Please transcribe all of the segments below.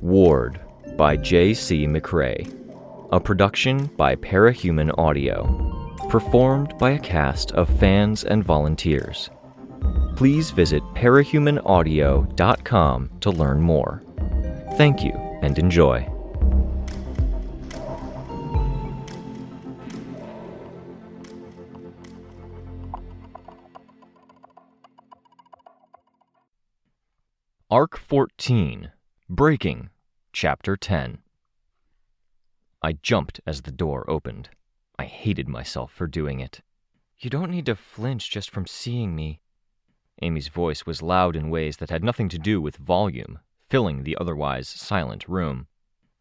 Ward by J.C. McRae. A production by Parahuman Audio. Performed by a cast of fans and volunteers. Please visit parahumanaudio.com to learn more. Thank you and enjoy. Arc 14, Breaking, Chapter 10. I jumped as the door opened. I hated myself for doing it. "You don't need to flinch just from seeing me." Amy's voice was loud in ways that had nothing to do with volume, filling the otherwise silent room.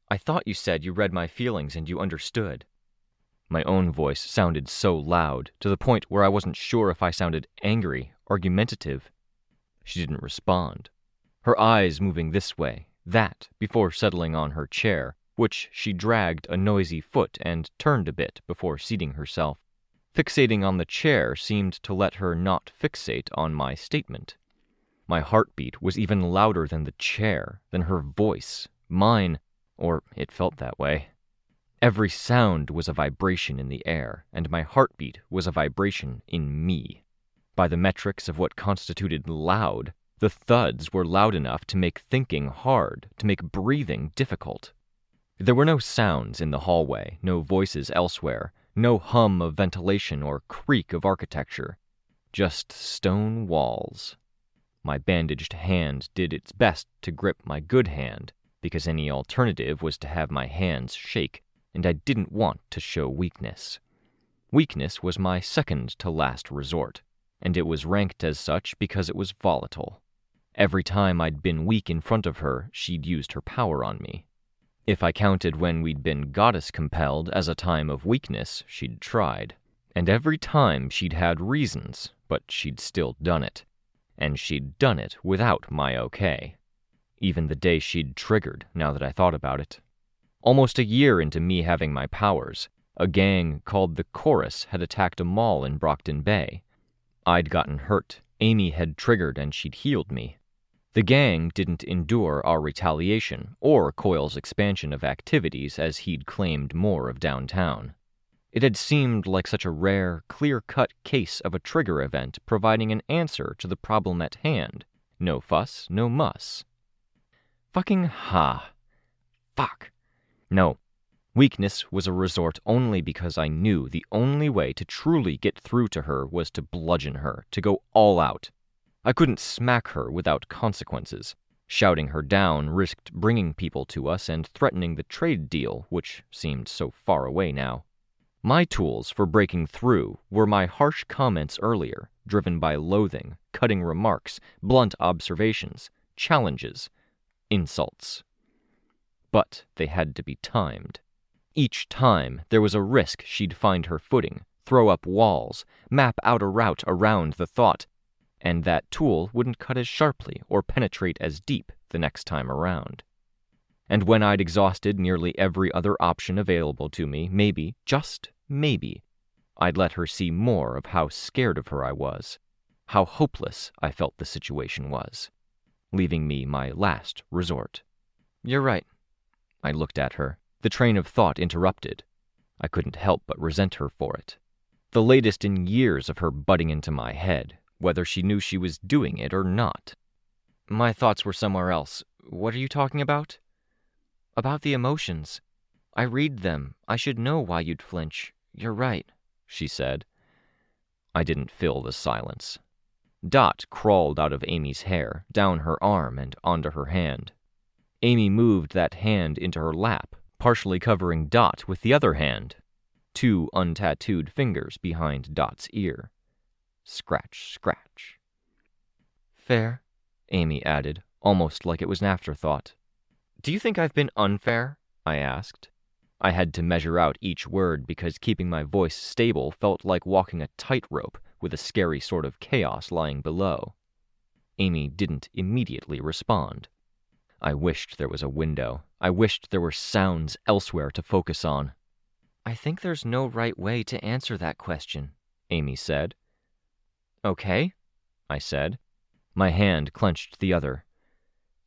"I thought you said you read my feelings and you understood." My own voice sounded so loud, to the point where I wasn't sure if I sounded angry, argumentative. She didn't respond. Her eyes moving this way, that, before settling on her chair, which she dragged a noisy foot and turned a bit before seating herself. Fixating on the chair seemed to let her not fixate on my statement. My heartbeat was even louder than the chair, than her voice, mine, or it felt that way. Every sound was a vibration in the air, and my heartbeat was a vibration in me. By the metrics of what constituted loud, the thuds were loud enough to make thinking hard, to make breathing difficult. There were no sounds in the hallway, no voices elsewhere, no hum of ventilation or creak of architecture. Just stone walls. My bandaged hand did its best to grip my good hand, because any alternative was to have my hands shake, and I didn't want to show weakness. Weakness was my second-to-last resort, and it was ranked as such because it was volatile. Every time I'd been weak in front of her, she'd used her power on me. If I counted when we'd been goddess-compelled as a time of weakness, she'd tried. And every time she'd had reasons, but she'd still done it. And she'd done it without my okay. Even the day she'd triggered, now that I thought about it. Almost a year into me having my powers, a gang called the Chorus had attacked a mall in Brockton Bay. I'd gotten hurt, Amy had triggered, and she'd healed me. The gang didn't endure our retaliation, or Coyle's expansion of activities as he'd claimed more of downtown. It had seemed like such a rare, clear-cut case of a trigger event providing an answer to the problem at hand. No fuss, no muss. Fucking ha. Fuck. No. Weakness was a resort only because I knew the only way to truly get through to her was to bludgeon her, to go all out. I couldn't smack her without consequences. Shouting her down risked bringing people to us and threatening the trade deal, which seemed so far away now. My tools for breaking through were my harsh comments earlier, driven by loathing, cutting remarks, blunt observations, challenges, insults. But they had to be timed. Each time there was a risk she'd find her footing, throw up walls, map out a route around the thought, and that tool wouldn't cut as sharply or penetrate as deep the next time around. And when I'd exhausted nearly every other option available to me, maybe, just maybe, I'd let her see more of how scared of her I was, how hopeless I felt the situation was, leaving me my last resort. "You're right." I looked at her, the train of thought interrupted. I couldn't help but resent her for it. The latest in years of her butting into my head, whether she knew she was doing it or not. "My thoughts were somewhere else. What are you talking about?" "About the emotions. I read them. I should know why you'd flinch. You're right," she said. I didn't fill the silence. Dot crawled out of Amy's hair, down her arm and onto her hand. Amy moved that hand into her lap, partially covering Dot with the other hand. 2 untattooed fingers behind Dot's ear. Scratch, scratch. "Fair," Amy added, almost like it was an afterthought. "Do you think I've been unfair?" I asked. I had to measure out each word because keeping my voice stable felt like walking a tightrope with a scary sort of chaos lying below. Amy didn't immediately respond. I wished there was a window. I wished there were sounds elsewhere to focus on. I think there's no right way to answer that question, Amy said. Okay, I said. My hand clenched the other.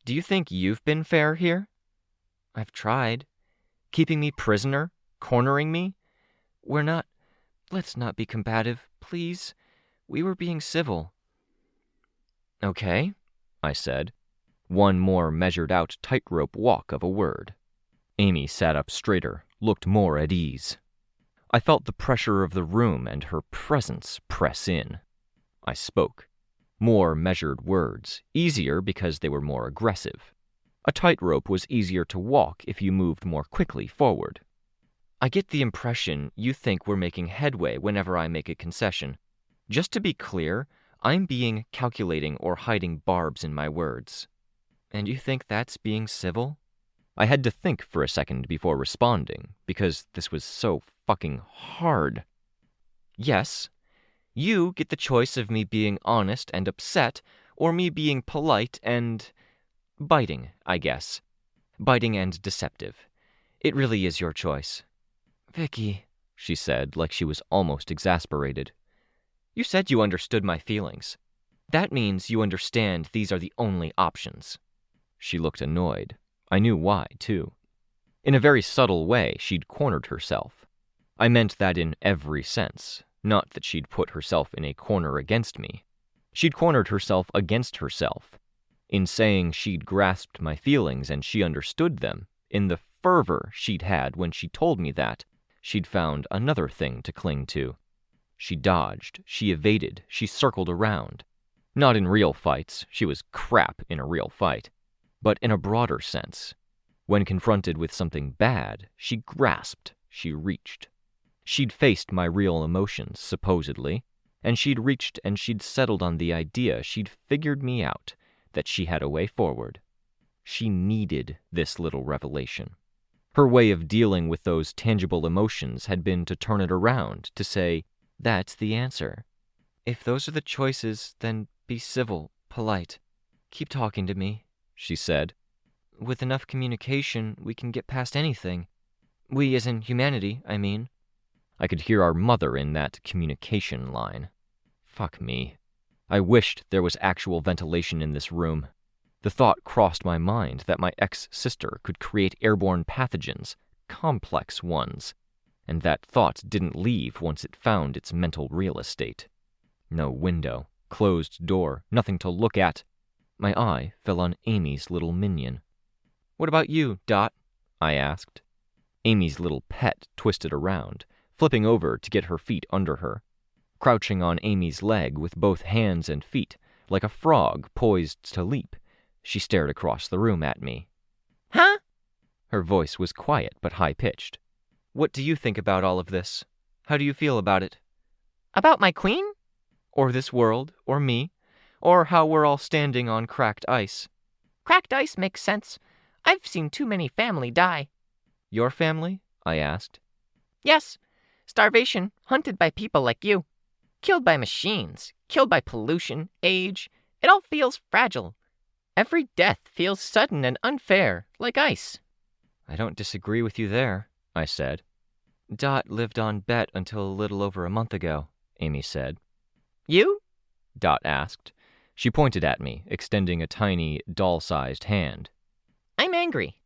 Do you think you've been fair here? I've tried. Keeping me prisoner? Cornering me? Let's not be combative, please. We were being civil. Okay, I said. One more measured-out tightrope walk of a word. Amy sat up straighter, looked more at ease. I felt the pressure of the room and her presence press in. I spoke. More measured words, easier because they were more aggressive. A tightrope was easier to walk if you moved more quickly forward. I get the impression you think we're making headway whenever I make a concession. Just to be clear, I'm being calculating or hiding barbs in my words. And you think that's being civil? I had to think for a second before responding, because this was so fucking hard. Yes. You get the choice of me being honest and upset, or me being polite and biting, I guess. Biting and deceptive. It really is your choice. Vicky, she said, like she was almost exasperated. You said you understood my feelings. That means you understand these are the only options. She looked annoyed. I knew why, too. In a very subtle way, she'd cornered herself. I meant that in every sense, not that she'd put herself in a corner against me. She'd cornered herself against herself. In saying she'd grasped my feelings and she understood them, in the fervor she'd had when she told me that, she'd found another thing to cling to. She dodged, she evaded, she circled around. Not in real fights, she was crap in a real fight. But in a broader sense, when confronted with something bad, she grasped, she reached. She'd faced my real emotions, supposedly, and she'd reached and she'd settled on the idea she'd figured me out, that she had a way forward. She needed this little revelation. Her way of dealing with those tangible emotions had been to turn it around, to say, that's the answer. If those are the choices, then be civil, polite. Keep talking to me, she said. With enough communication, we can get past anything. We as in humanity, I mean. I could hear our mother in that communication line. Fuck me. I wished there was actual ventilation in this room. The thought crossed my mind that my ex-sister could create airborne pathogens, complex ones, and that thought didn't leave once it found its mental real estate. No window, closed door, nothing to look at. My eye fell on Amy's little minion. What about you, Dot? I asked. Amy's little pet twisted around, flipping over to get her feet under her. Crouching on Amy's leg with both hands and feet, like a frog poised to leap, she stared across the room at me. Huh? Her voice was quiet but high-pitched. What do you think about all of this? How do you feel about it? About my queen? Or this world, or me, or how we're all standing on cracked ice. Cracked ice makes sense. I've seen too many family die. Your family? I asked. Yes. Starvation, hunted by people like you. Killed by machines, killed by pollution, age. It all feels fragile. Every death feels sudden and unfair, like ice. I don't disagree with you there, I said. Dot lived on Bet until a little over a month ago, Amy said. You? Dot asked. She pointed at me, extending a tiny, doll-sized hand. I'm angry.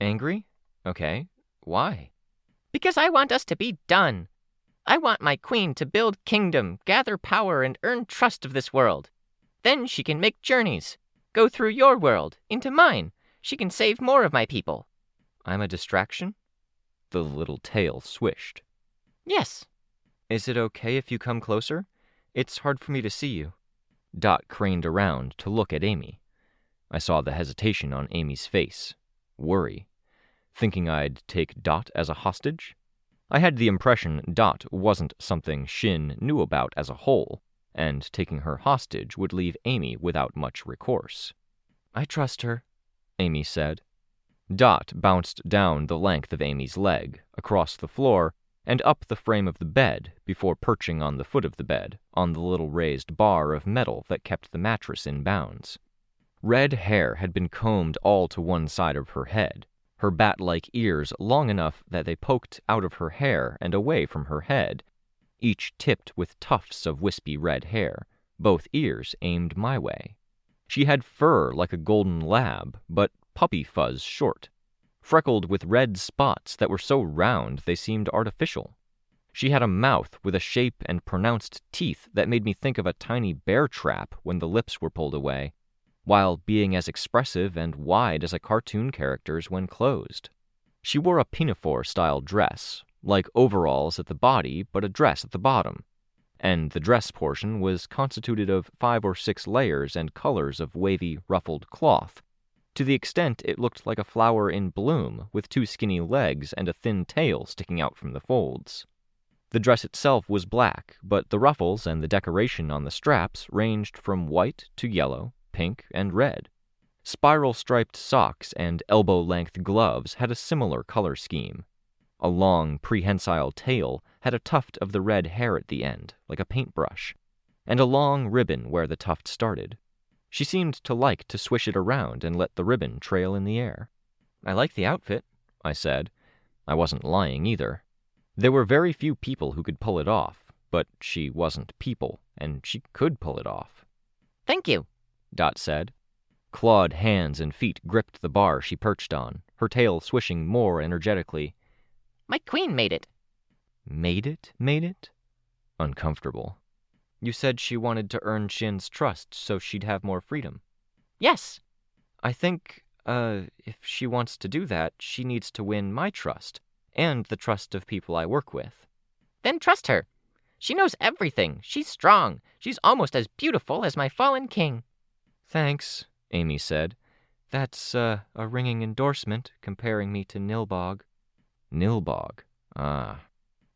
Angry? Okay. Why? Because I want us to be done. I want my queen to build kingdom, gather power, and earn trust of this world. Then she can make journeys. Go through your world, into mine. She can save more of my people. I'm a distraction? The little tail swished. Yes. Is it okay if you come closer? It's hard for me to see you. Dot craned around to look at Amy. I saw the hesitation on Amy's face. Worry. Thinking I'd take Dot as a hostage? I had the impression Dot wasn't something Shin knew about as a whole, and taking her hostage would leave Amy without much recourse. I trust her, Amy said. Dot bounced down the length of Amy's leg, across the floor, and up the frame of the bed before perching on the foot of the bed, on the little raised bar of metal that kept the mattress in bounds. Red hair had been combed all to one side of her head, her bat-like ears long enough that they poked out of her hair and away from her head, each tipped with tufts of wispy red hair, both ears aimed my way. She had fur like a golden lab, but puppy fuzz short, freckled with red spots that were so round they seemed artificial. She had a mouth with a shape and pronounced teeth that made me think of a tiny bear trap when the lips were pulled away, while being as expressive and wide as a cartoon character's when closed. She wore a pinafore-style dress, like overalls at the body but a dress at the bottom, and the dress portion was constituted of 5 or 6 layers and colors of wavy, ruffled cloth, to the extent it looked like a flower in bloom with 2 skinny legs and a thin tail sticking out from the folds. The dress itself was black, but the ruffles and the decoration on the straps ranged from white to yellow, pink, and red. Spiral-striped socks and elbow-length gloves had a similar color scheme. A long, prehensile tail had a tuft of the red hair at the end, like a paintbrush, and a long ribbon where the tuft started. She seemed to like to swish it around and let the ribbon trail in the air. "I like the outfit," I said. I wasn't lying either. There were very few people who could pull it off, but she wasn't people, and she could pull it off. "Thank you," Dot said. Clawed hands and feet gripped the bar she perched on, her tail swishing more energetically. "My queen made it." Made it? Uncomfortable. You said she wanted to earn Shin's trust so she'd have more freedom. "Yes." I think, if she wants to do that, she needs to win my trust, and the trust of people I work with. "Then trust her. She knows everything. She's strong. She's almost as beautiful as my fallen king." "Thanks," Amy said. "That's, a ringing endorsement, comparing me to Nilbog." Nilbog. Ah.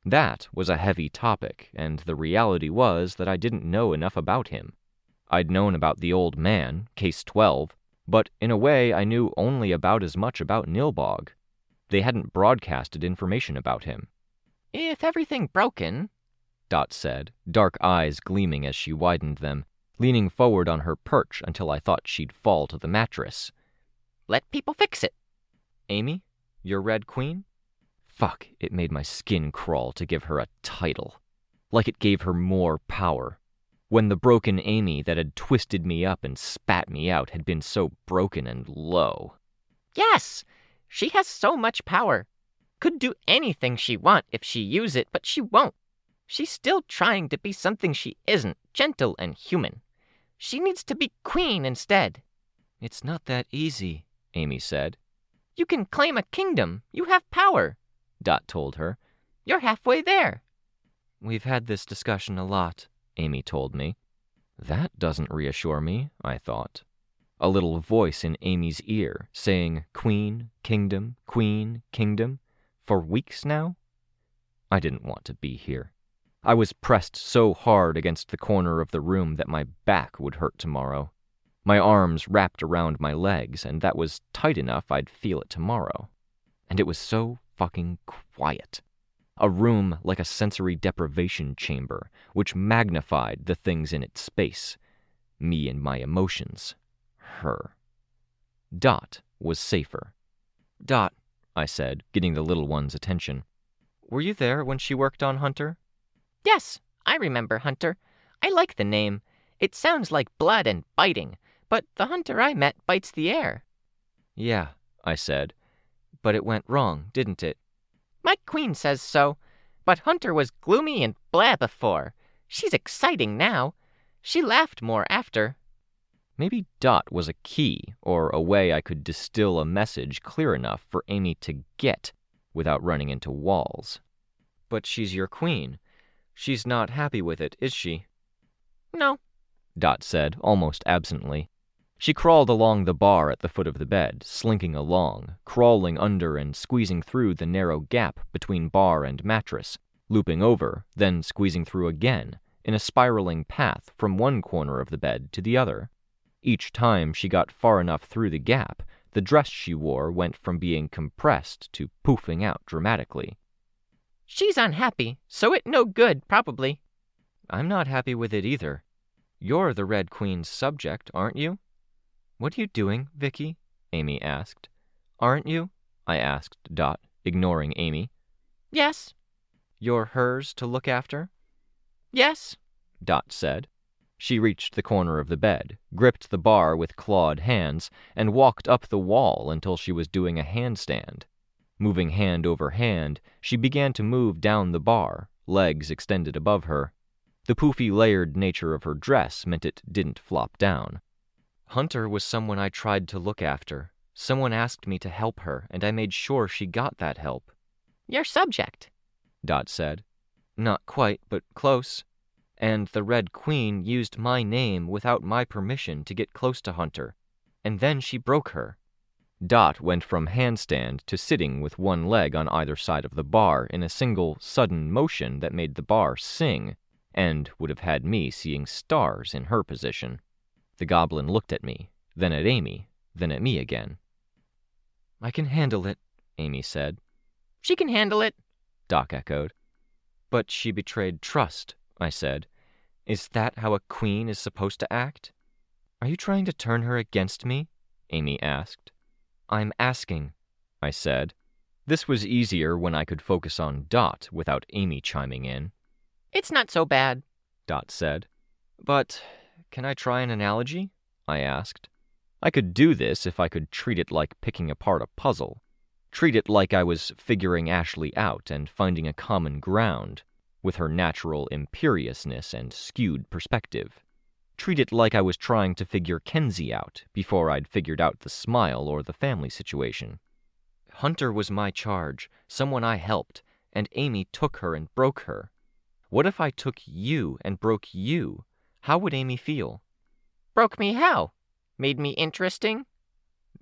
That was a heavy topic, and the reality was that I didn't know enough about him. I'd known about the old man, Case 12, but in a way I knew only about as much about Nilbog. They hadn't broadcasted information about him. "If everything broken," Dot said, dark eyes gleaming as she widened them, leaning forward on her perch until I thought she'd fall to the mattress. "let people fix it." "Amy, your Red Queen?" Fuck, it made my skin crawl to give her a title. Like it gave her more power. When the broken Amy that had twisted me up and spat me out had been so broken and low. "Yes! She has so much power. Could do anything she want if she use it, but she won't. She's still trying to be something she isn't, gentle and human. She needs to be queen instead." "It's not that easy," Amy said. "You can claim a kingdom. You have power," Dot told her. "You're halfway there." "We've had this discussion a lot," Amy told me. That doesn't reassure me, I thought. A little voice in Amy's ear saying queen, kingdom, for weeks now? I didn't want to be here. I was pressed so hard against the corner of the room that my back would hurt tomorrow. My arms wrapped around my legs, and that was tight enough I'd feel it tomorrow. And it was so fucking quiet. A room like a sensory deprivation chamber, which magnified the things in its space. Me and my emotions. Her. Dot was safer. "Dot," I said, getting the little one's attention. "Were you there when she worked on Hunter?" "Yes, I remember Hunter. I like the name. It sounds like blood and biting, but the Hunter I met bites the air." "Yeah," I said. "But it went wrong, didn't it?" "My queen says so. But Hunter was gloomy and blah before. She's exciting now. She laughed more after." Maybe Dot was a key, or a way I could distill a message clear enough for Amy to get without running into walls. "But she's your queen. She's not happy with it, is she?" "No," Dot said, almost absently. She crawled along the bar at the foot of the bed, slinking along, crawling under and squeezing through the narrow gap between bar and mattress, looping over, then squeezing through again, in a spiraling path from one corner of the bed to the other. Each time she got far enough through the gap, the dress she wore went from being compressed to poofing out dramatically. "She's unhappy, so it no good, probably." "I'm not happy with it either. You're the Red Queen's subject, aren't you?" "What are you doing, Vicky?" Amy asked. "Aren't you?" I asked Dot, ignoring Amy. Yes. "You're hers to look after?" Yes. Dot said. She reached the corner of the bed, gripped the bar with clawed hands, and walked up the wall until she was doing a handstand. Moving hand over hand, she began to move down the bar, legs extended above her. The poofy layered nature of her dress meant it didn't flop down. "Hunter was someone I tried to look after. Someone asked me to help her, and I made sure she got that help." Your subject, Dot said. "Not quite, but close. And the Red Queen used my name without my permission to get close to Hunter, and then she broke her." Dot went from handstand to sitting with one leg on either side of the bar in a single, sudden motion that made the bar sing, and would have had me seeing stars in her position. The goblin looked at me, then at Amy, then at me again. "I can handle it," Amy said. she can handle it. Doc echoed. "But she betrayed trust," I said. "Is that how a queen is supposed to act?" "Are you trying to turn her against me?" Amy asked. "I'm asking," I said. This was easier when I could focus on Dot without Amy chiming in. It's not so bad, Dot said. "But can I try an analogy?" I asked. I could do this if I could treat it like picking apart a puzzle. Treat it like I was figuring Ashley out and finding a common ground, with her natural imperiousness and skewed perspective. Treat it like I was trying to figure Kenzie out before I'd figured out the smile or the family situation. Hunter was my charge, someone I helped, and Amy took her and broke her. What if I took you and broke you? How would Amy feel? Broke me how? Made me interesting?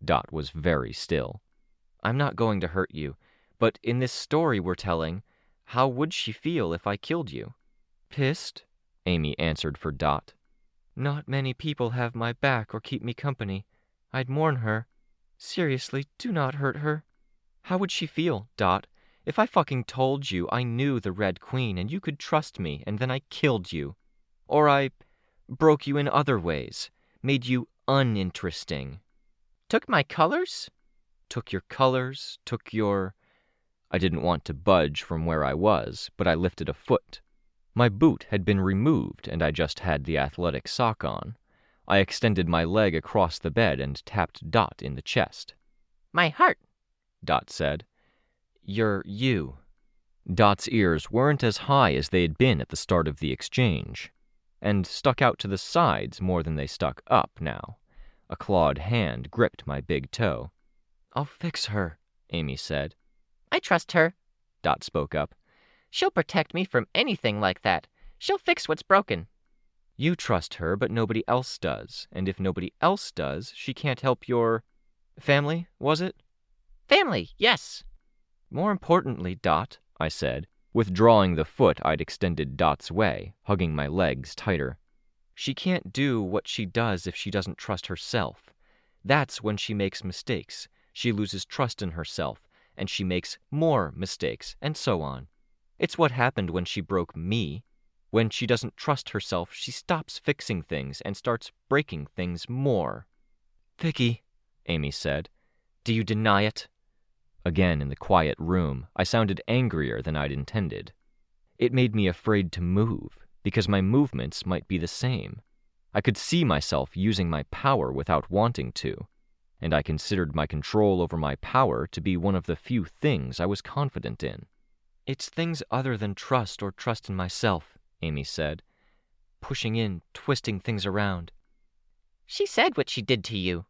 Dot was very still. I'm not going to hurt you, but in this story we're telling, how would she feel if I killed you? Pissed, Amy answered for Dot. Not many people have my back or keep me company. I'd mourn her. Seriously, do not hurt her. How would she feel, Dot, if I fucking told you I knew the Red Queen and you could trust me and then I killed you? Or I broke you in other ways, made you uninteresting. Took my colors? Took your colors, took your... I didn't want to budge from where I was, but I lifted a foot. My boot had been removed and I just had the athletic sock on. I extended my leg across the bed and tapped Dot in the chest. My heart, Dot said. You're you. Dot's ears weren't as high as they had been at the start of the exchange, and stuck out to the sides more than they stuck up now. A clawed hand gripped my big toe. I'll fix her, Amy said. I trust her, Dot spoke up. She'll protect me from anything like that. She'll fix what's broken. You trust her, but nobody else does, and if nobody else does, she can't help your... family, was it? Family, yes. More importantly, Dot, I said, withdrawing the foot I'd extended Dot's way, hugging my legs tighter. She can't do what she does if she doesn't trust herself. That's when she makes mistakes. She loses trust in herself, and she makes more mistakes, and so on. It's what happened when she broke me. When she doesn't trust herself, she stops fixing things and starts breaking things more. Vicky, Amy said, do you deny it? Again in the quiet room, I sounded angrier than I'd intended. It made me afraid to move, because my movements might be the same. I could see myself using my power without wanting to, and I considered my control over my power to be one of the few things I was confident in. It's things other than trust or trust in myself, Amy said, pushing in, twisting things around. She said what she did to you,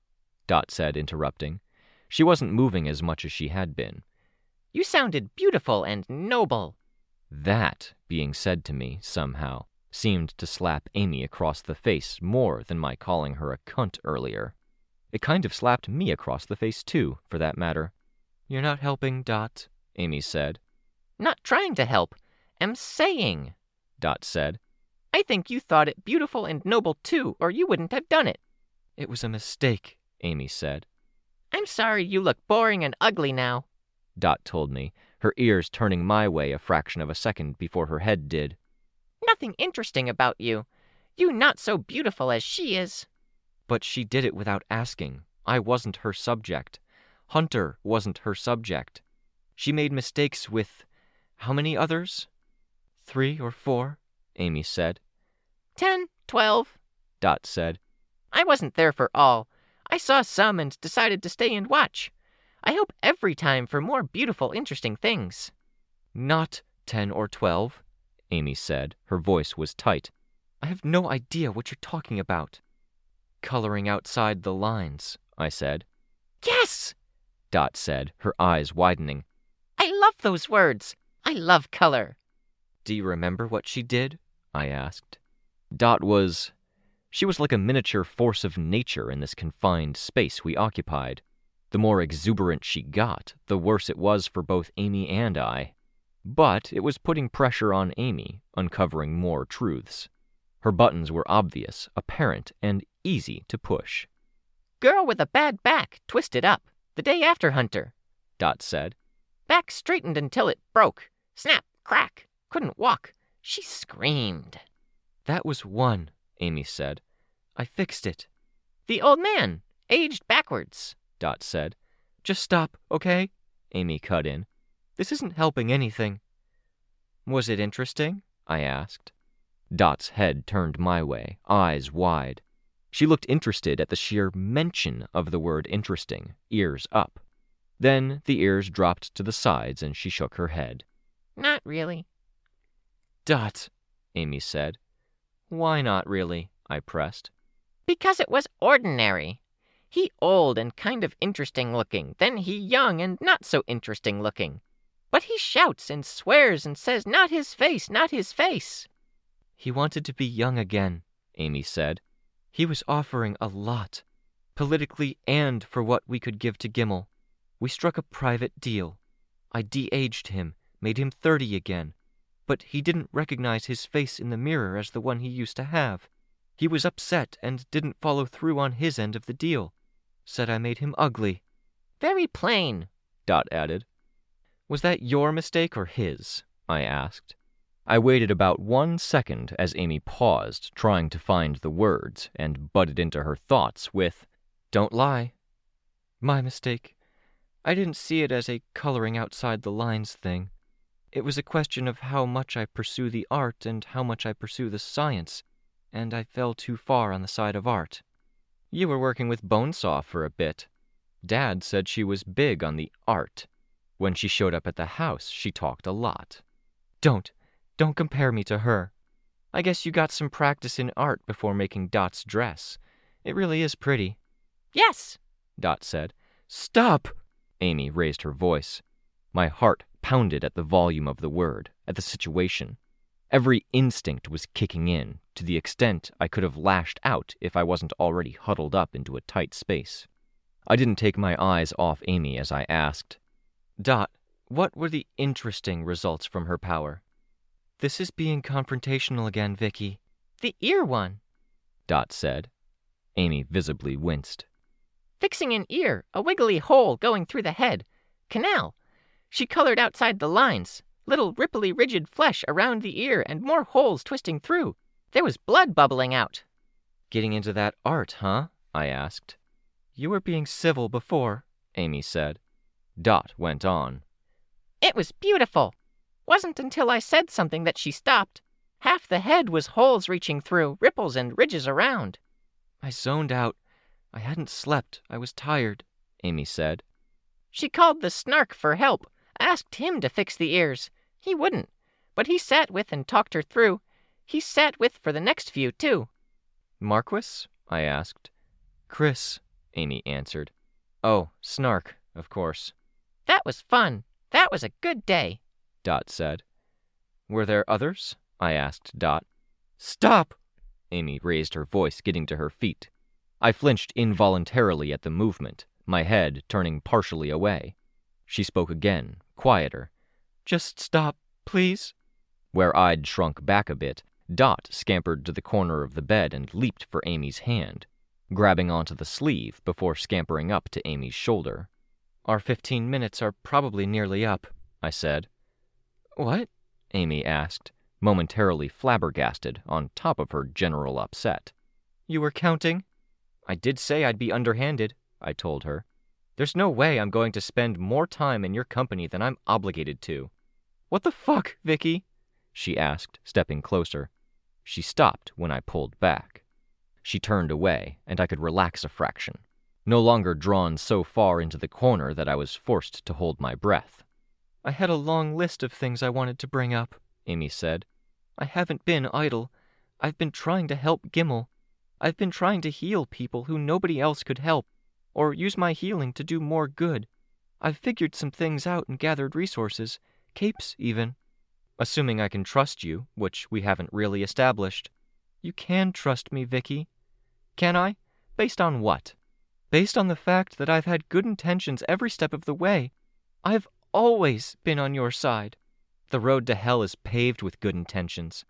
Dot said, interrupting. She wasn't moving as much as she had been. You sounded beautiful and noble. That, being said to me, somehow, seemed to slap Amy across the face more than my calling her a cunt earlier. It kind of slapped me across the face, too, for that matter. You're not helping, Dot, Amy said. Not trying to help. Am saying, Dot said. I think you thought it beautiful and noble, too, or you wouldn't have done it. It was a mistake, Amy said. I'm sorry you look boring and ugly now, Dot told me, her ears turning my way a fraction of a second before her head did. Nothing interesting about you. You not so beautiful as she is. But she did it without asking. I wasn't her subject. Hunter wasn't her subject. She made mistakes with how many others? 3 or 4, Amy said. 10, 12, Dot said. I wasn't there for all. I saw some and decided to stay and watch. I hope every time for more beautiful, interesting things. Not 10 or 12, Amy said. Her voice was tight. I have no idea what you're talking about. Coloring outside the lines, I said. Yes! Dot said, her eyes widening. I love those words. I love color. Do you remember what she did? I asked. She was like a miniature force of nature in this confined space we occupied. The more exuberant she got, the worse it was for both Amy and I. But it was putting pressure on Amy, uncovering more truths. Her buttons were obvious, apparent, and easy to push. Girl with a bad back, twisted up, the day after Hunter, Dot said. Back straightened until it broke. Snap, crack, couldn't walk. She screamed. That was one, Amy said. I fixed it. The old man, aged backwards, Dot said. Just stop, okay? Amy cut in. This isn't helping anything. Was it interesting? I asked. Dot's head turned my way, eyes wide. She looked interested at the sheer mention of the word interesting, ears up. Then the ears dropped to the sides and she shook her head. Not really. Dot, Amy said. Why not really? I pressed. Because it was ordinary. He old and kind of interesting looking, then he young and not so interesting looking. But he shouts and swears and says, not his face, not his face. He wanted to be young again, Amy said. He was offering a lot, politically and for what we could give to Gimel. We struck a private deal. I de-aged him, made him 30 again, but he didn't recognize his face in the mirror as the one he used to have. He was upset and didn't follow through on his end of the deal. Said I made him ugly. Very plain, Dot added. Was that your mistake or his? I asked. I waited about 1 second as Amy paused, trying to find the words, and butted into her thoughts with, Don't lie. My mistake. I didn't see it as a coloring outside the lines thing. It was a question of how much I pursue the art and how much I pursue the science, and I fell too far on the side of art. You were working with Bonesaw for a bit. Dad said she was big on the art. When she showed up at the house, she talked a lot. Don't compare me to her. I guess you got some practice in art before making Dot's dress. It really is pretty. Yes, Dot said. Stop! Amy raised her voice. My heart pounded at the volume of the word, at the situation. Every instinct was kicking in, to the extent I could have lashed out if I wasn't already huddled up into a tight space. I didn't take my eyes off Amy as I asked, Dot, what were the interesting results from her power? This is being confrontational again, Vicky. The ear one, Dot said. Amy visibly winced. Fixing an ear, a wiggly hole going through the head. Canal. She colored outside the lines. Little ripply rigid flesh around the ear and more holes twisting through. There was blood bubbling out. Getting into that art, huh? I asked. You were being civil before, Amy said. Dot went on. It was beautiful. Wasn't until I said something that she stopped. Half the head was holes reaching through, ripples and ridges around. I zoned out. I hadn't slept. I was tired, Amy said. She called the snark for help, asked him to fix the ears. He wouldn't, but he sat with and talked her through. He sat with for the next few, too. Marquis? I asked. Chris, Amy answered. Oh, Snark, of course. That was fun. That was a good day, Dot said. Were there others? I asked Dot. Stop! Amy raised her voice, getting to her feet. I flinched involuntarily at the movement, my head turning partially away. She spoke again, quieter. Just stop, please. Where I'd shrunk back a bit, Dot scampered to the corner of the bed and leaped for Amy's hand, grabbing onto the sleeve before scampering up to Amy's shoulder. Our 15 minutes are probably nearly up, I said. What? Amy asked, momentarily flabbergasted on top of her general upset. You were counting? I did say I'd be underhanded, I told her. There's no way I'm going to spend more time in your company than I'm obligated to. What the fuck, Vicky? She asked, stepping closer. She stopped when I pulled back. She turned away, and I could relax a fraction, no longer drawn so far into the corner that I was forced to hold my breath. I had a long list of things I wanted to bring up, Amy said. I haven't been idle. I've been trying to help Gimel. I've been trying to heal people who nobody else could help, or use my healing to do more good. I've figured some things out and gathered resources, capes even. Assuming I can trust you, which we haven't really established. You can trust me, Vicky. Can I? Based on what? Based on the fact that I've had good intentions every step of the way. I've always been on your side. The road to hell is paved with good intentions.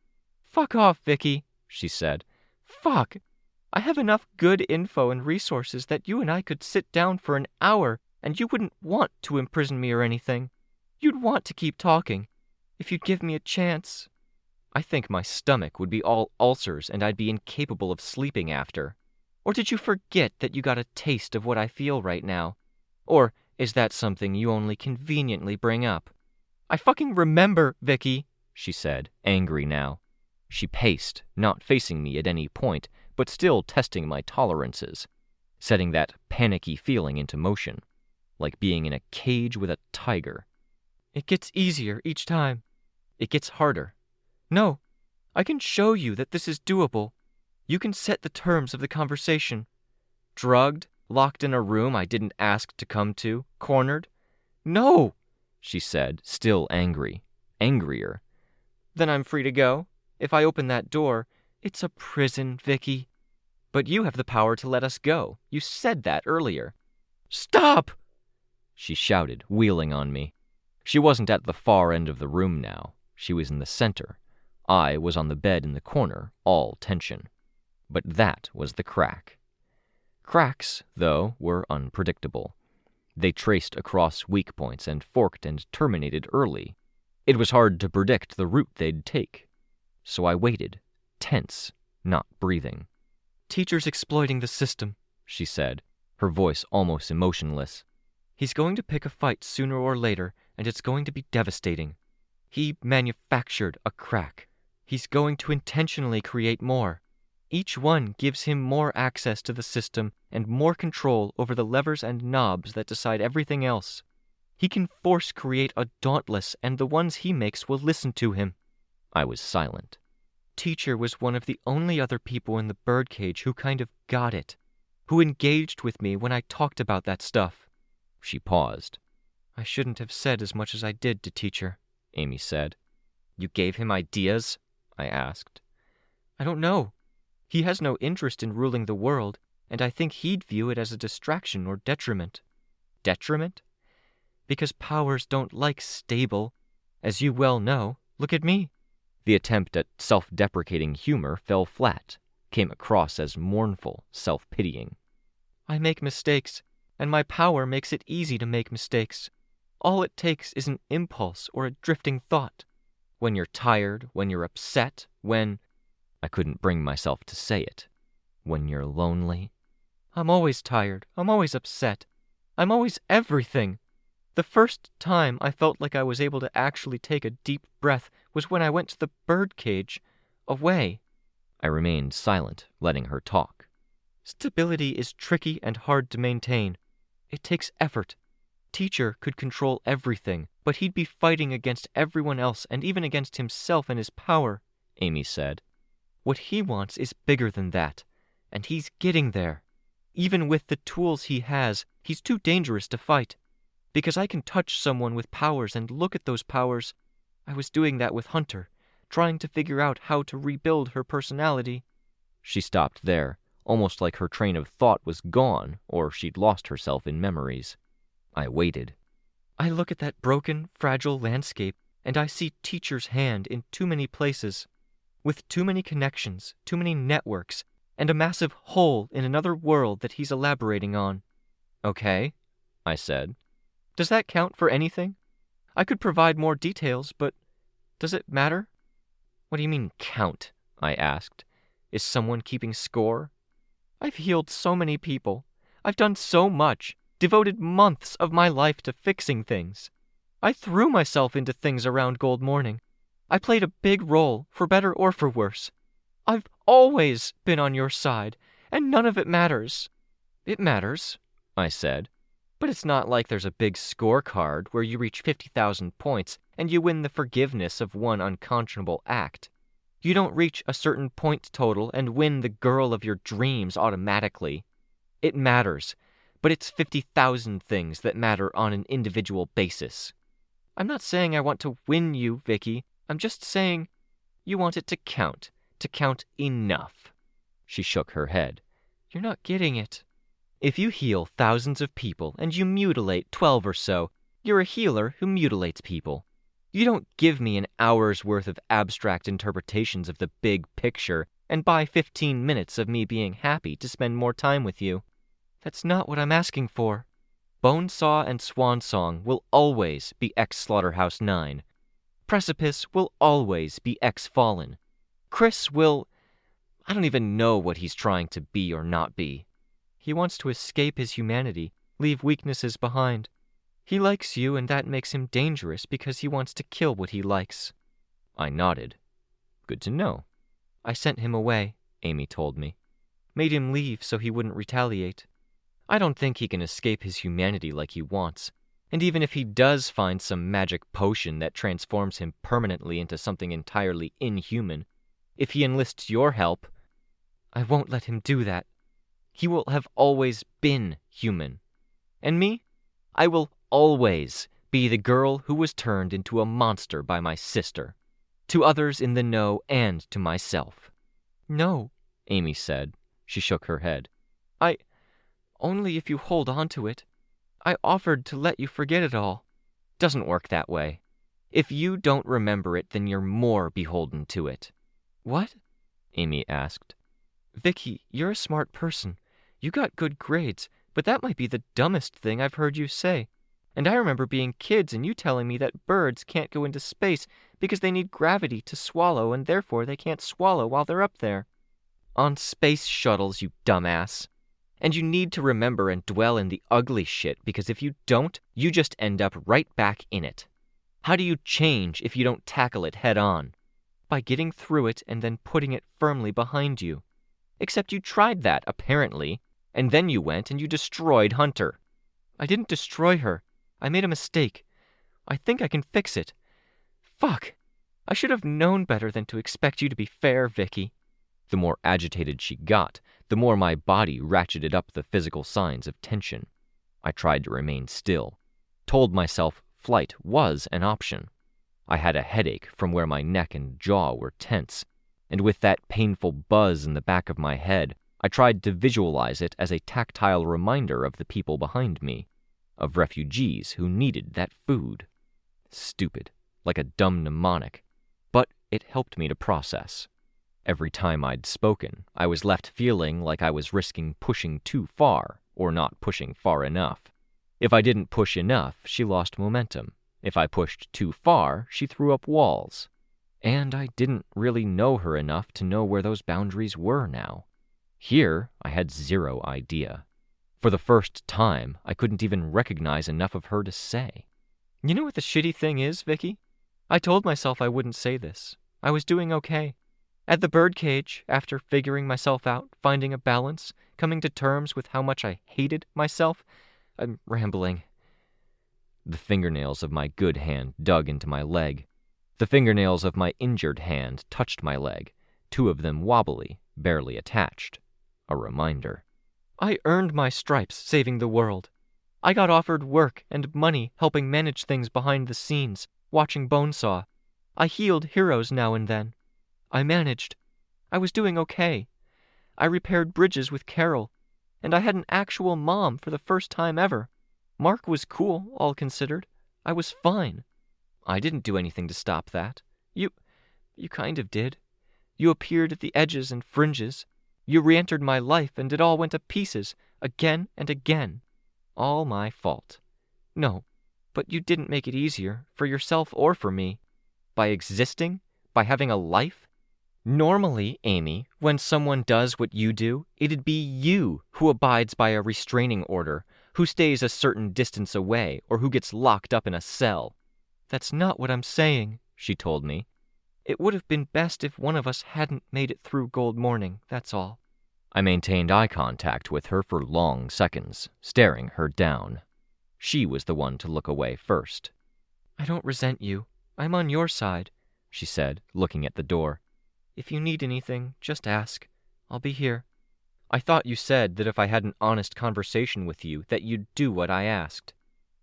Fuck off, Vicky, she said. Fuck. I have enough good info and resources that you and I could sit down for an hour and you wouldn't want to imprison me or anything. You'd want to keep talking. If you'd give me a chance. I think my stomach would be all ulcers and I'd be incapable of sleeping after. Or did you forget that you got a taste of what I feel right now? Or is that something you only conveniently bring up? I fucking remember, Vicky, she said, angry now. She paced, not facing me at any point, but still testing my tolerances, setting that panicky feeling into motion, like being in a cage with a tiger. It gets easier each time. It gets harder. No, I can show you that this is doable. You can set the terms of the conversation. Drugged, locked in a room I didn't ask to come to, cornered? No, she said, still angry, angrier. Then I'm free to go. If I open that door, it's a prison, Vicky. But you have the power to let us go. You said that earlier. Stop! She shouted, wheeling on me. She wasn't at the far end of the room now. She was in the center. I was on the bed in the corner, all tension. But that was the crack. Cracks, though, were unpredictable. They traced across weak points and forked and terminated early. It was hard to predict the route they'd take. So I waited, tense, not breathing. Teacher's exploiting the system, she said, her voice almost emotionless. He's going to pick a fight sooner or later, and it's going to be devastating. He manufactured a crack. He's going to intentionally create more. Each one gives him more access to the system and more control over the levers and knobs that decide everything else. He can force create a dauntless, and the ones he makes will listen to him. I was silent. Teacher was one of the only other people in the birdcage who kind of got it, who engaged with me when I talked about that stuff. She paused. I shouldn't have said as much as I did to Teacher, Amy said. You gave him ideas? I asked. I don't know. He has no interest in ruling the world, and I think he'd view it as a distraction or detriment. Detriment? Because powers don't like stable. As you well know, look at me. The attempt at self-deprecating humor fell flat, came across as mournful, self-pitying. I make mistakes, and my power makes it easy to make mistakes. All it takes is an impulse or a drifting thought. When you're tired, when you're upset, when... I couldn't bring myself to say it. When you're lonely. I'm always tired. I'm always upset. I'm always everything. The first time I felt like I was able to actually take a deep breath was when I went to the birdcage, away. I remained silent, letting her talk. Stability is tricky and hard to maintain. It takes effort. Teacher could control everything, but he'd be fighting against everyone else and even against himself and his power, Amy said. What he wants is bigger than that, and he's getting there. Even with the tools he has, he's too dangerous to fight. Because I can touch someone with powers and look at those powers. I was doing that with Hunter, trying to figure out how to rebuild her personality. She stopped there, almost like her train of thought was gone, or she'd lost herself in memories. I waited. I look at that broken, fragile landscape, and I see Teacher's hand in too many places. With too many connections, too many networks, and a massive hole in another world that he's elaborating on. Okay, I said. Does that count for anything? I could provide more details, but does it matter? What do you mean, count? I asked. Is someone keeping score? I've healed so many people. I've done so much, devoted months of my life to fixing things. I threw myself into things around Gold Morning. I played a big role, for better or for worse. I've always been on your side, and none of it matters. It matters, I said, but it's not like there's a big scorecard where you reach 50,000 points and you win the forgiveness of one unconscionable act. You don't reach a certain point total and win the girl of your dreams automatically. It matters, but it's 50,000 things that matter on an individual basis. I'm not saying I want to win you, Vicky. I'm just saying you want it to count enough. She shook her head. You're not getting it. If you heal thousands of people and you mutilate 12 or so, you're a healer who mutilates people. You don't give me an hour's worth of abstract interpretations of the big picture and buy 15 minutes of me being happy to spend more time with you. That's not what I'm asking for. Bonesaw and Swansong will always be ex-Slaughterhouse 9. Precipice will always be ex-Fallen. Chris will... I don't even know what he's trying to be or not be. He wants to escape his humanity, leave weaknesses behind. He likes you, and that makes him dangerous because he wants to kill what he likes. I nodded. Good to know. I sent him away, Amy told me. Made him leave so he wouldn't retaliate. I don't think he can escape his humanity like he wants. And even if he does find some magic potion that transforms him permanently into something entirely inhuman, if he enlists your help, I won't let him do that. He will have always been human. And me? I will always be the girl who was turned into a monster by my sister, to others in the know and to myself. No, Amy said. She shook her head. Only if you hold on to it. I offered to let you forget it all. Doesn't work that way. If you don't remember it, then you're more beholden to it. What? Amy asked. Vicky, you're a smart person. You got good grades, but that might be the dumbest thing I've heard you say. And I remember being kids and you telling me that birds can't go into space because they need gravity to swallow and therefore they can't swallow while they're up there. On space shuttles, you dumbass. And you need to remember and dwell in the ugly shit because if you don't, you just end up right back in it. How do you change if you don't tackle it head on? By getting through it and then putting it firmly behind you. Except you tried that, apparently, and then you went and you destroyed Hunter. I didn't destroy her. I made a mistake. I think I can fix it. Fuck! I should have known better than to expect you to be fair, Vicky. The more agitated she got, the more my body ratcheted up the physical signs of tension. I tried to remain still, told myself flight was an option. I had a headache from where my neck and jaw were tense, and with that painful buzz in the back of my head, I tried to visualize it as a tactile reminder of the people behind me, of refugees who needed that food. Stupid, like a dumb mnemonic, but it helped me to process. Every time I'd spoken, I was left feeling like I was risking pushing too far or not pushing far enough. If I didn't push enough, she lost momentum. If I pushed too far, she threw up walls. And I didn't really know her enough to know where those boundaries were now. Here, I had zero idea. For the first time, I couldn't even recognize enough of her to say. You know what the shitty thing is, Vicky? I told myself I wouldn't say this. I was doing okay. At the birdcage, after figuring myself out, finding a balance, coming to terms with how much I hated myself, I'm rambling. The fingernails of my good hand dug into my leg. The fingernails of my injured hand touched my leg, two of them wobbly, barely attached. A reminder. I earned my stripes saving the world. I got offered work and money helping manage things behind the scenes, watching Bonesaw. I healed heroes now and then. I managed. I was doing okay. I repaired bridges with Carol, and I had an actual mom for the first time ever. Mark was cool, all considered. I was fine. I didn't do anything to stop that. You kind of did. You appeared at the edges and fringes. You re-entered my life, and it all went to pieces, again and again. All my fault. No, but you didn't make it easier, for yourself or for me. By existing, by having a life, Normally, Amy, when someone does what you do, it'd be you who abides by a restraining order, who stays a certain distance away, or who gets locked up in a cell. That's not what I'm saying, she told me. It would have been best if one of us hadn't made it through Gold Morning, that's all. I maintained eye contact with her for long seconds, staring her down. She was the one to look away first. I don't resent you. I'm on your side, she said, looking at the door. If you need anything, just ask. I'll be here. I thought you said that if I had an honest conversation with you, that you'd do what I asked.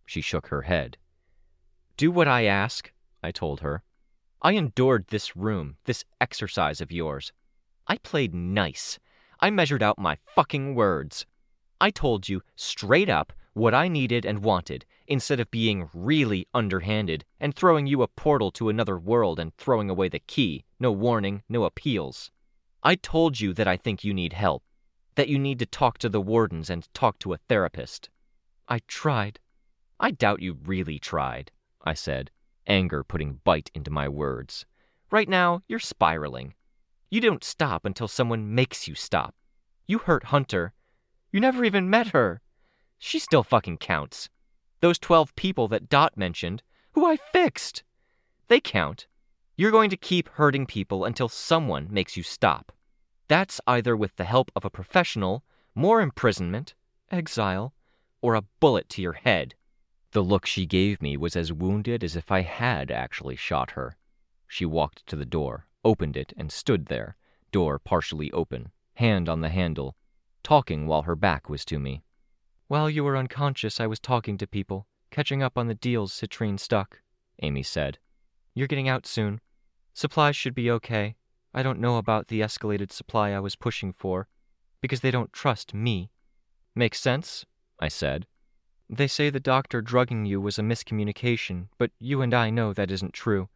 She shook her head. Do what I ask, I told her. I endured this room, this exercise of yours. I played nice. I measured out my fucking words. I told you straight up what I needed and wanted, instead of being really underhanded and throwing you a portal to another world and throwing away the key, no warning, no appeals. I told you that I think you need help, that you need to talk to the wardens and talk to a therapist. I tried. I doubt you really tried, I said, anger putting bite into my words. Right now, you're spiraling. You don't stop until someone makes you stop. You hurt Hunter. You never even met her. She still fucking counts. Those 12 people that Dot mentioned, who I fixed, they count. You're going to keep hurting people until someone makes you stop. That's either with the help of a professional, more imprisonment, exile, or a bullet to your head. The look she gave me was as wounded as if I had actually shot her. She walked to the door, opened it, and stood there, door partially open, hand on the handle, talking while her back was to me. While you were unconscious, I was talking to people, catching up on the deals Citrine stuck, Amy said. You're getting out soon. Supplies should be okay. I don't know about the escalated supply I was pushing for, because they don't trust me. Makes sense, I said. They say the doctor drugging you was a miscommunication, but you and I know that isn't true.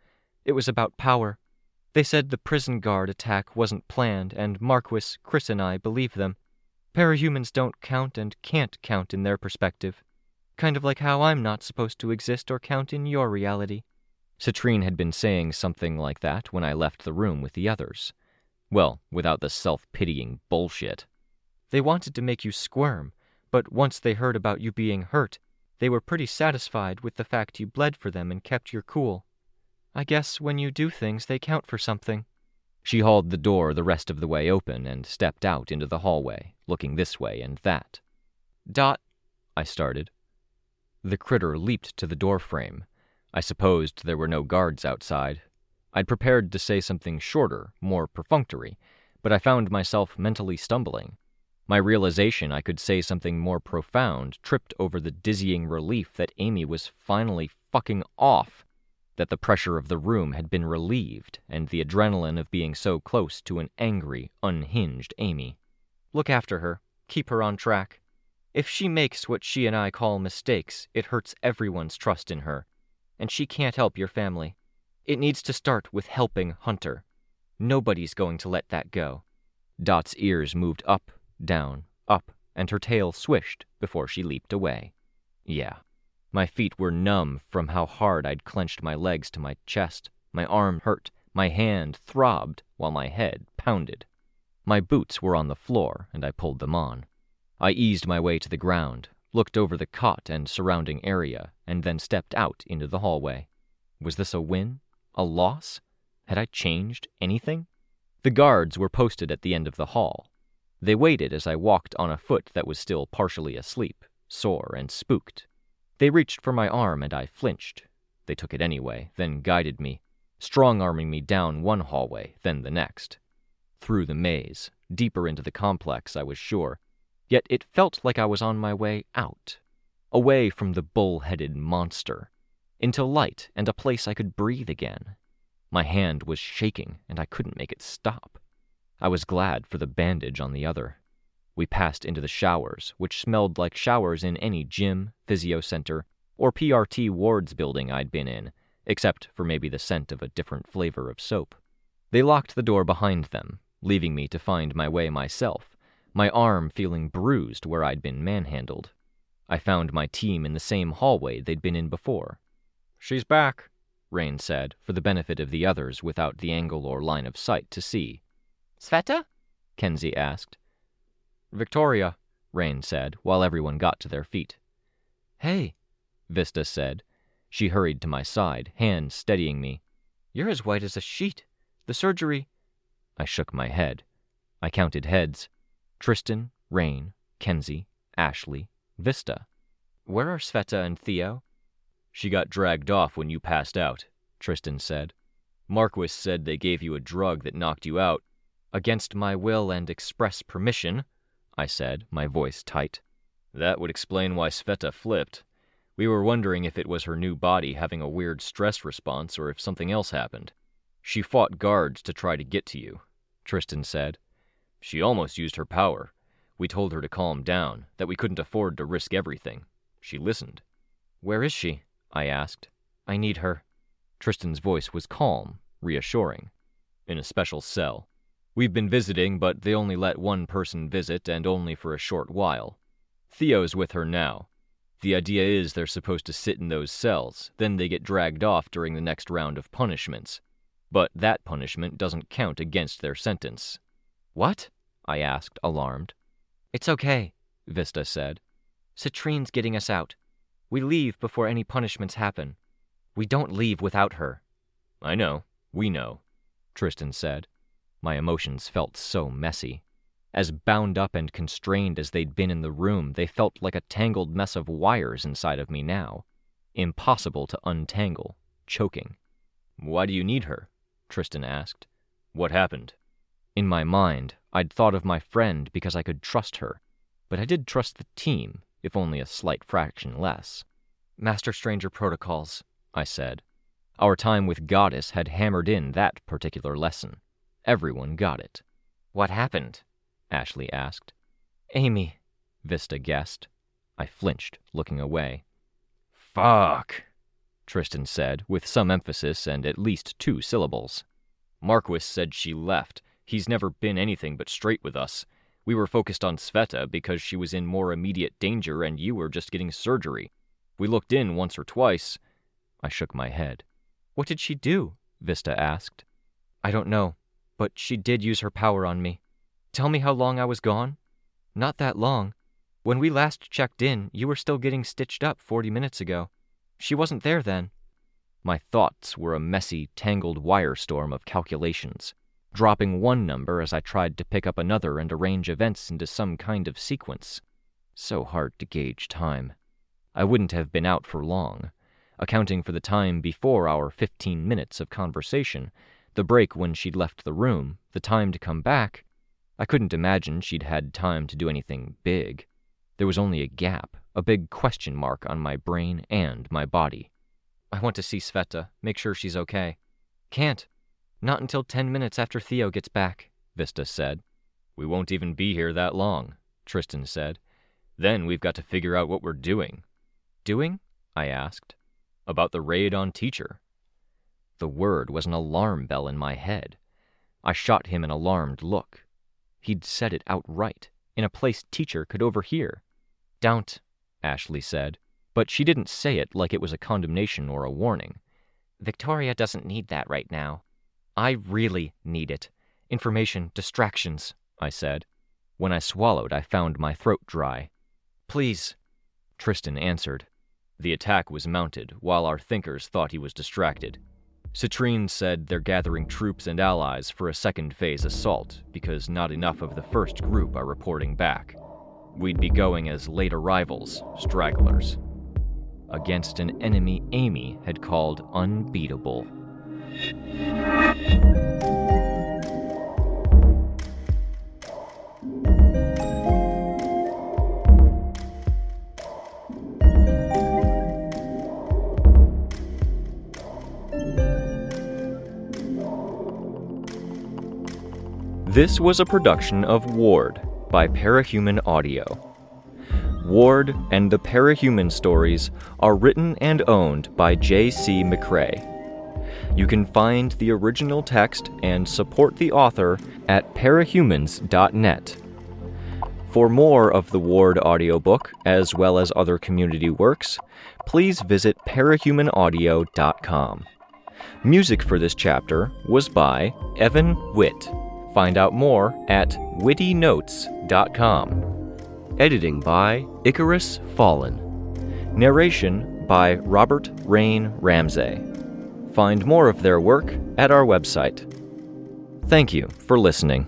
It was about power. They said the prison guard attack wasn't planned, and Marquis, Chris, and I believe them. Parahumans don't count and can't count in their perspective. Kind of like how I'm not supposed to exist or count in your reality. Citrine had been saying something like that when I left the room with the others. Well, without the self-pitying bullshit. They wanted to make you squirm, but once they heard about you being hurt, they were pretty satisfied with the fact you bled for them and kept your cool. I guess when you do things, they count for something. She hauled the door the rest of the way open and stepped out into the hallway, looking this way and that. Dot, I started. The critter leaped to the doorframe. I supposed there were no guards outside. I'd prepared to say something shorter, more perfunctory, but I found myself mentally stumbling. My realization I could say something more profound tripped over the dizzying relief that Amy was finally fucking off, that the pressure of the room had been relieved, and the adrenaline of being so close to an angry, unhinged Amy. Look after her. Keep her on track. If she makes what she and I call mistakes, it hurts everyone's trust in her, and she can't help your family. It needs to start with helping Hunter. Nobody's going to let that go. Dot's ears moved up, and her tail swished before she leaped away. Yeah. My feet were numb from how hard I'd clenched my legs to my chest. My arm hurt. My hand throbbed while my head pounded. My boots were on the floor, and I pulled them on. I eased my way to the ground, looked over the cot and surrounding area, and then stepped out into the hallway. Was this a win? A loss? Had I changed anything? The guards were posted at the end of the hall. They waited as I walked on a foot that was still partially asleep, sore and spooked. They reached for my arm and I flinched. They took it anyway, then guided me, strong-arming me down one hallway, then the next. Through the maze, deeper into the complex, I was sure. Yet it felt like I was on my way out, away from the bull-headed monster, into light and a place I could breathe again. My hand was shaking and I couldn't make it stop. I was glad for the bandage on the other. We passed into the showers, which smelled like showers in any gym, physio center, or PRT wards building I'd been in, except for maybe the scent of a different flavor of soap. They locked the door behind them, leaving me to find my way myself, my arm feeling bruised where I'd been manhandled. I found my team in the same hallway they'd been in before. She's back, Rein said, for the benefit of the others without the angle or line of sight to see. Sveta? Kenzie asked. Victoria, Rein said, while everyone got to their feet. Hey, Vista said. She hurried to my side, hands steadying me. You're as white as a sheet. The surgery... I shook my head. I counted heads. Tristan, Rein, Kenzie, Ashley, Vista. Where are Sveta and Theo? She got dragged off when you passed out, Tristan said. Marquis said they gave you a drug that knocked you out. Against my will and express permission, I said, my voice tight. That would explain why Sveta flipped. We were wondering if it was her new body having a weird stress response or if something else happened. She fought guards to try to get to you, Tristan said. She almost used her power. We told her to calm down, that we couldn't afford to risk everything. She listened. Where is she? I asked. I need her. Tristan's voice was calm, reassuring. In a special cell. We've been visiting, but they only let one person visit and only for a short while. Theo's with her now. The idea is they're supposed to sit in those cells, then they get dragged off during the next round of punishments. But that punishment doesn't count against their sentence. What? I asked, alarmed. It's okay, Vista said. Citrine's getting us out. We leave before any punishments happen. We don't leave without her. I know. We know, Tristan said. My emotions felt so messy. As bound up and constrained as they'd been in the room, they felt like a tangled mess of wires inside of me now. Impossible to untangle, choking. Why do you need her? Tristan asked. What happened? In my mind, I'd thought of my friend because I could trust her, but I did trust the team, if only a slight fraction less. Master Stranger protocols, I said. Our time with Goddess had hammered in that particular lesson. Everyone got it. What happened? Ashley asked. Amy, Vista guessed. I flinched, looking away. Fuck, Tristan said, with some emphasis and at least 2 syllables. Marquis said she left. He's never been anything but straight with us. We were focused on Sveta because she was in more immediate danger and you were just getting surgery. We looked in once or twice. I shook my head. What did she do? Vista asked. I don't know, but she did use her power on me. Tell me how long I was gone? Not that long. When we last checked in, you were still getting stitched up 40 minutes ago. She wasn't there then. My thoughts were a messy, tangled wirestorm of calculations, dropping one number as I tried to pick up another and arrange events into some kind of sequence. So hard to gauge time. I wouldn't have been out for long. Accounting for the time before our 15 minutes of conversation, the break when she'd left the room, the time to come back, I couldn't imagine she'd had time to do anything big. There was only a gap, a big question mark on my brain and my body. I want to see Sveta, make sure she's okay. Can't. Not until 10 minutes after Theo gets back, Vista said. We won't even be here that long, Tristan said. Then we've got to figure out what we're doing. Doing? I asked. About the raid on Teacher. The word was an alarm bell in my head. I shot him an alarmed look. He'd said it outright, in a place Teacher could overhear. Don't, Ashley said, but she didn't say it like it was a condemnation or a warning. Victoria doesn't need that right now. I really need it. Information, distractions, I said. When I swallowed, I found my throat dry. Please, Tristan answered. The attack was mounted, while our thinkers thought he was distracted. Citrine said they're gathering troops and allies for a second phase assault because not enough of the first group are reporting back. We'd be going as late arrivals, stragglers, against an enemy Amy had called unbeatable. This was a production of Ward by Parahuman Audio. Ward and the Parahuman stories are written and owned by J.C. McCrae. You can find the original text and support the author at parahumans.net. For more of the Ward audiobook, as well as other community works, please visit parahumanaudio.com. Music for this chapter was by Evan Witt. Find out more at wittynotes.com. Editing by IcarusFallen. Narration by Robert Rein Ramsay. Find more of their work at our website. Thank you for listening.